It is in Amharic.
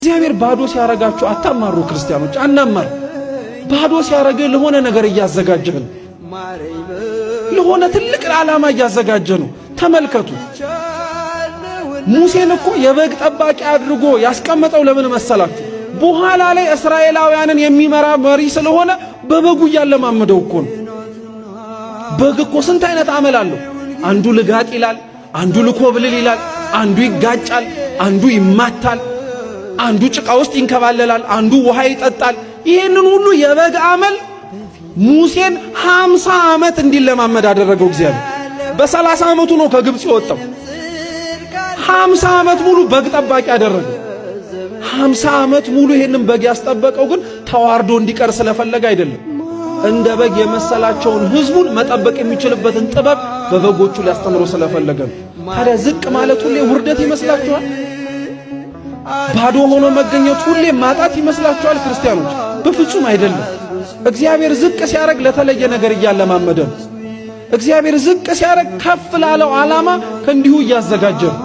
እግዚአብሔር ባዶ ሲያረጋችሁ አታማሩ ክርስቲያኖች፣ አናማር። ባዶ ሲያረግ ለሆነ ነገር እያዘጋጀህ ነው፣ ለሆነ ትልቅ ዓላማ እያዘጋጀህ ነው። ተመልከቱ፣ ሙሴን እኮ የበግ ጠባቂ አድርጎ ያስቀመጠው ለምን መሰላችሁ? በኋላ ላይ እስራኤላውያንን የሚመራ መሪ ስለሆነ በበጉ እያለማመደው እኮ ነው። በግ እኮ ስንት አይነት አመል አለው። አንዱ ልጋጥ ይላል፣ አንዱ ልኮብልል ይላል፣ አንዱ ይጋጫል፣ አንዱ ይማታል፣ አንዱ ጭቃ ውስጥ ይንከባለላል፣ አንዱ ውሃ ይጠጣል። ይሄንን ሁሉ የበግ አመል ሙሴን 50 ዓመት እንዲለማመድ አደረገው እግዚአብሔር። በ30 ዓመቱ ነው ከግብጽ የወጣው። 50 ዓመት ሙሉ በግ ጠባቂ አደረገው። 50 ዓመት ሙሉ ይሄንን በግ ያስጠበቀው ግን ተዋርዶ እንዲቀር ስለፈለገ አይደለም። እንደ በግ የመሰላቸውን ህዝቡን መጠበቅ የሚችልበትን ጥበብ በበጎቹ ሊያስተምሮ ስለፈለገ ነው። ታዲያ ዝቅ ማለት ሁሌ ውርደት ይመስላችኋል? ባዶ ሆኖ መገኘት ሁሌ ማጣት ይመስላችኋል? ክርስቲያኖች በፍጹም አይደለም። እግዚአብሔር ዝቅ ሲያረግ ለተለየ ነገር እያለማመደ ነው። እግዚአብሔር ዝቅ ሲያረግ ከፍ ላለው ዓላማ ከእንዲሁ እያዘጋጀ ነው።